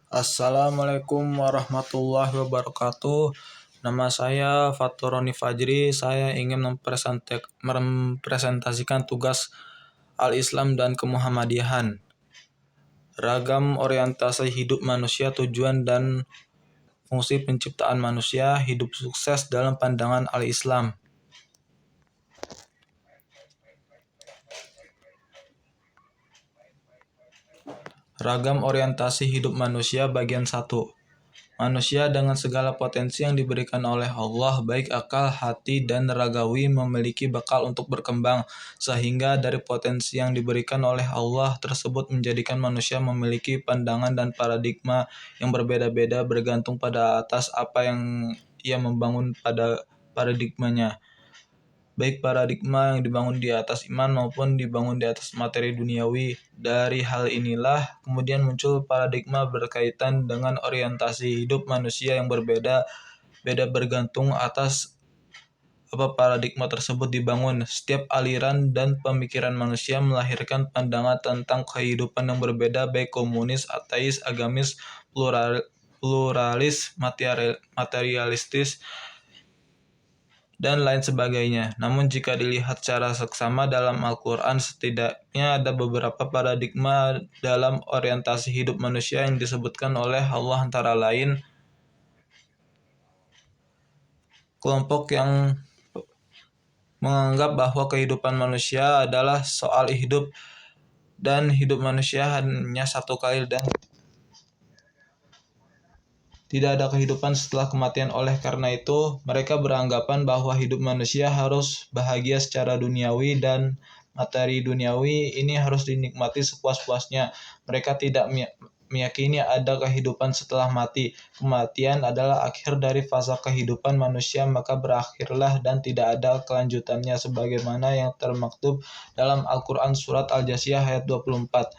Assalamualaikum warahmatullahi wabarakatuh. Nama saya Faturoni Fajri. Saya ingin mempresentasikan tugas Al-Islam dan Kemuhammadiyahan. Ragam orientasi hidup manusia, tujuan dan fungsi penciptaan manusia, hidup sukses dalam pandangan Al-Islam. Ragam orientasi hidup manusia bagian 1. Manusia dengan segala potensi yang diberikan oleh Allah, baik akal, hati, dan ragawi, memiliki bekal untuk berkembang, sehingga dari potensi yang diberikan oleh Allah tersebut menjadikan manusia memiliki pandangan dan paradigma yang berbeda-beda bergantung pada atas apa yang ia membangun pada paradigmanya. Baik paradigma yang dibangun di atas iman maupun dibangun di atas materi duniawi. Dari hal inilah kemudian muncul paradigma berkaitan dengan orientasi hidup manusia yang berbeda bergantung atas apa paradigma tersebut dibangun. Setiap aliran dan pemikiran manusia melahirkan pandangan tentang kehidupan yang berbeda, baik komunis, ateis, agamis, pluralis, materialistis, dan lain sebagainya. Namun jika dilihat secara seksama dalam Al-Quran, setidaknya ada beberapa paradigma dalam orientasi hidup manusia yang disebutkan oleh Allah, antara lain kelompok yang menganggap bahwa kehidupan manusia adalah soal hidup dan hidup manusia hanya satu kali dan tidak ada kehidupan setelah kematian. Oleh karena itu, mereka beranggapan bahwa hidup manusia harus bahagia secara duniawi dan materi duniawi ini harus dinikmati sepuas-puasnya. Mereka tidak meyakini ada kehidupan setelah mati. Kematian adalah akhir dari fase kehidupan manusia, maka berakhirlah dan tidak ada kelanjutannya, sebagaimana yang termaktub dalam Al-Quran Surat Al-Jasiyah ayat 24.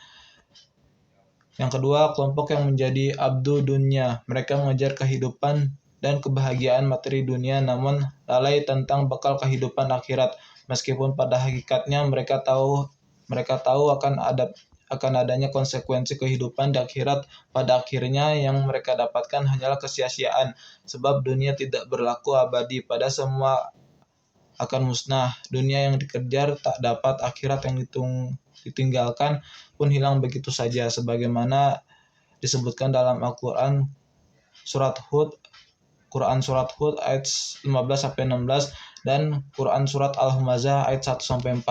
Yang kedua, kelompok yang menjadi abdu dunia. Mereka mengejar kehidupan dan kebahagiaan materi dunia, namun lalai tentang bekal kehidupan akhirat. Meskipun pada hakikatnya mereka tahu akan adanya konsekuensi kehidupan di akhirat, pada akhirnya yang mereka dapatkan hanyalah kesia-siaan, sebab dunia tidak berlaku abadi, pada semua akan musnah. Dunia yang dikejar tak dapat, akhirat yang ditinggalkan pun hilang begitu saja, sebagaimana disebutkan dalam Al-Quran surat Hud ayat 15-16 dan Quran surat Al-Humazah ayat 1-4.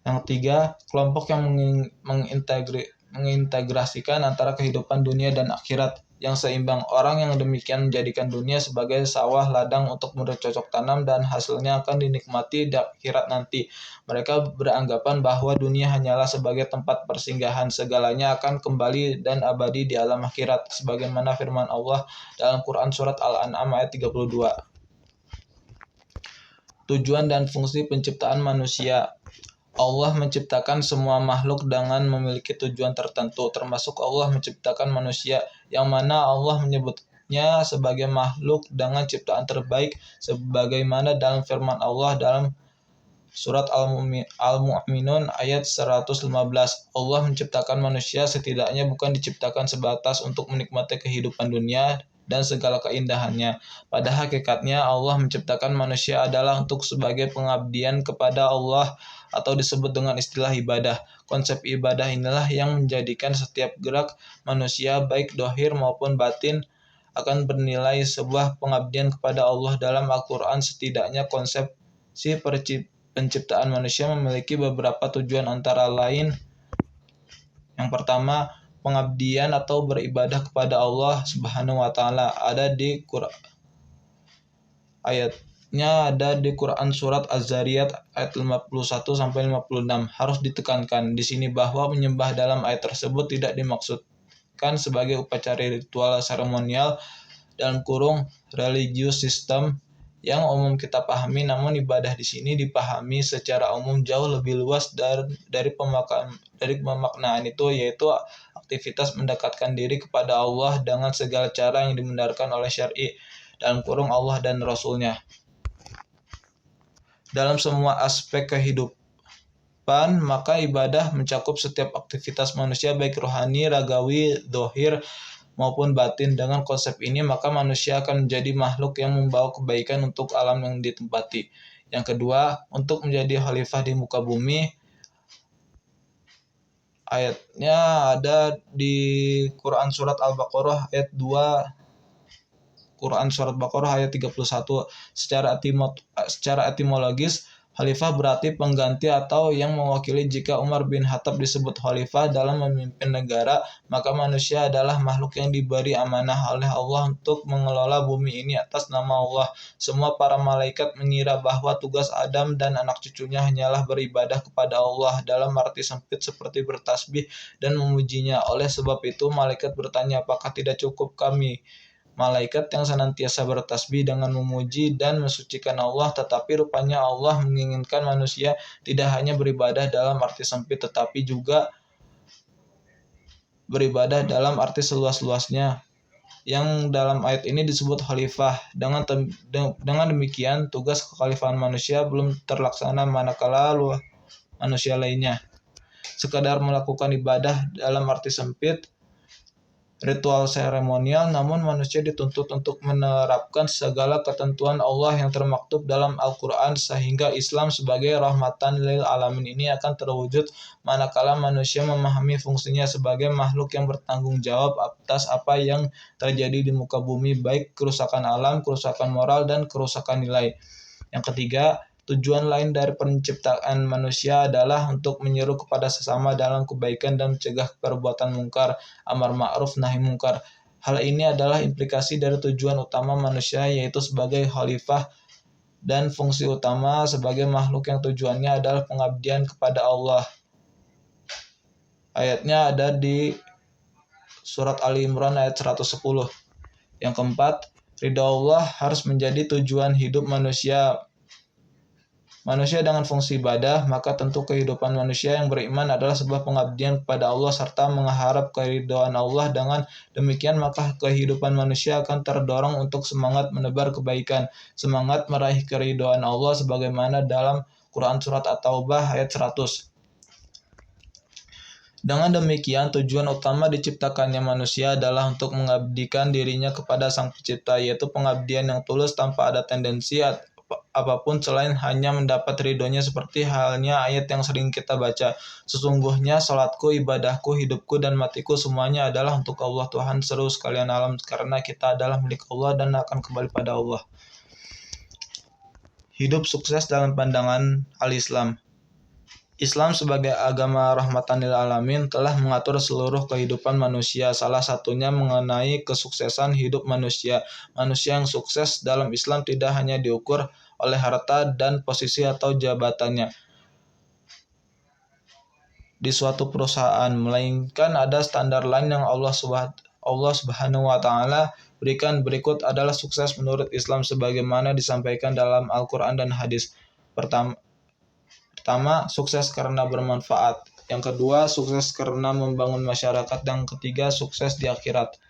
Yang ketiga, kelompok yang mengintegrasikan antara kehidupan dunia dan akhirat yang seimbang. Orang yang demikian menjadikan dunia sebagai sawah ladang untuk bercocok tanam dan hasilnya akan dinikmati di akhirat nanti. Mereka beranggapan bahwa dunia hanyalah sebagai tempat persinggahan, segalanya akan kembali dan abadi di alam akhirat, sebagaimana firman Allah dalam Quran surat Al-An'am ayat 32. Tujuan dan fungsi penciptaan manusia. Allah menciptakan semua makhluk dengan memiliki tujuan tertentu, termasuk Allah menciptakan manusia, yang mana Allah menyebutnya sebagai makhluk dengan ciptaan terbaik, sebagaimana dalam firman Allah dalam surat Al-Mu'minun ayat 115. Allah menciptakan manusia setidaknya bukan diciptakan sebatas untuk menikmati kehidupan dunia dan segala keindahannya. Pada hakikatnya Allah menciptakan manusia adalah untuk sebagai pengabdian kepada Allah, atau disebut dengan istilah ibadah. Konsep ibadah inilah yang menjadikan setiap gerak manusia baik dohir maupun batin akan bernilai sebuah pengabdian kepada Allah. Dalam Al-Quran setidaknya konsep penciptaan manusia memiliki beberapa tujuan, antara lain yang pertama, pengabdian atau beribadah kepada Allah Subhanahu wa taala. Ayatnya ada di Quran surat Az-Zariyat ayat 51-56. Harus ditekankan di sini bahwa menyembah dalam ayat tersebut tidak dimaksudkan sebagai upacara ritual seremonial dalam kurung religious system yang umum kita pahami, namun ibadah di sini dipahami secara umum jauh lebih luas dari pemaknaan itu, yaitu aktivitas mendekatkan diri kepada Allah dengan segala cara yang dibenarkan oleh syar'i dalam kurung Allah dan Rasul-Nya dalam semua aspek maka ibadah mencakup setiap aktivitas manusia baik rohani, ragawi, zahir maupun batin. Dengan konsep ini, maka manusia akan menjadi makhluk yang membawa kebaikan untuk alam yang ditempati. Yang kedua, untuk menjadi khalifah di muka bumi, ayatnya ada di Quran surat Al-Baqarah ayat 2, Quran surat Baqarah ayat 31. Secara etimologis, khalifah berarti pengganti atau yang mewakili. Jika Umar bin Khattab disebut khalifah dalam memimpin negara, maka manusia adalah makhluk yang diberi amanah oleh Allah untuk mengelola bumi ini atas nama Allah. Semua para malaikat mengira bahwa tugas Adam dan anak cucunya hanyalah beribadah kepada Allah dalam arti sempit seperti bertasbih dan memujinya. Oleh sebab itu, malaikat bertanya, apakah tidak cukup kami malaikat yang senantiasa bertasbih dengan memuji dan mensucikan Allah? Tetapi rupanya Allah menginginkan manusia tidak hanya beribadah dalam arti sempit, tetapi juga beribadah dalam arti seluas-luasnya, yang dalam ayat ini disebut khalifah. Dengan demikian, tugas kekhalifahan manusia belum terlaksana manakala manusia lainnya sekadar melakukan ibadah dalam arti sempit, ritual seremonial, namun manusia dituntut untuk menerapkan segala ketentuan Allah yang termaktub dalam Al-Quran, sehingga Islam sebagai rahmatan lil alamin ini akan terwujud manakala manusia memahami fungsinya sebagai makhluk yang bertanggung jawab atas apa yang terjadi di muka bumi, baik kerusakan alam, kerusakan moral, dan kerusakan nilai. Yang ketiga, tujuan lain dari penciptaan manusia adalah untuk menyeru kepada sesama dalam kebaikan dan mencegah perbuatan mungkar, amar ma'ruf nahi mungkar. Hal ini adalah implikasi dari tujuan utama manusia, yaitu sebagai khalifah, dan fungsi utama sebagai makhluk yang tujuannya adalah pengabdian kepada Allah. Ayatnya ada di surat Ali Imran ayat 110. Yang keempat, ridha Allah harus menjadi tujuan hidup manusia. Manusia dengan fungsi ibadah, maka tentu kehidupan manusia yang beriman adalah sebuah pengabdian kepada Allah serta mengharap keridhaan Allah. Dengan demikian, maka kehidupan manusia akan terdorong untuk semangat menebar kebaikan, semangat meraih keridhaan Allah sebagaimana dalam Quran surat At-Taubah ayat 100. Dengan demikian, tujuan utama diciptakannya manusia adalah untuk mengabdikan dirinya kepada Sang Pencipta, yaitu pengabdian yang tulus tanpa ada tendensi apapun selain hanya mendapat ridhonya, seperti halnya ayat yang sering kita baca. Sesungguhnya salatku, ibadahku, hidupku, dan matiku semuanya adalah untuk Allah, Tuhan seluruh sekalian alam, karena kita adalah milik Allah dan akan kembali pada Allah. Hidup sukses dalam pandangan Al-Islam. Islam sebagai agama rahmatan lil alamin telah mengatur seluruh kehidupan manusia, salah satunya mengenai kesuksesan hidup manusia. Manusia yang sukses dalam Islam tidak hanya diukur oleh harta dan posisi atau jabatannya di suatu perusahaan, melainkan ada standar lain yang Allah Subhanahu wa taala berikan. Berikut adalah sukses menurut Islam sebagaimana disampaikan dalam Al-Qur'an dan hadis. Pertama, sukses karena bermanfaat. Yang kedua, sukses karena membangun masyarakat. Yang ketiga, sukses di akhirat.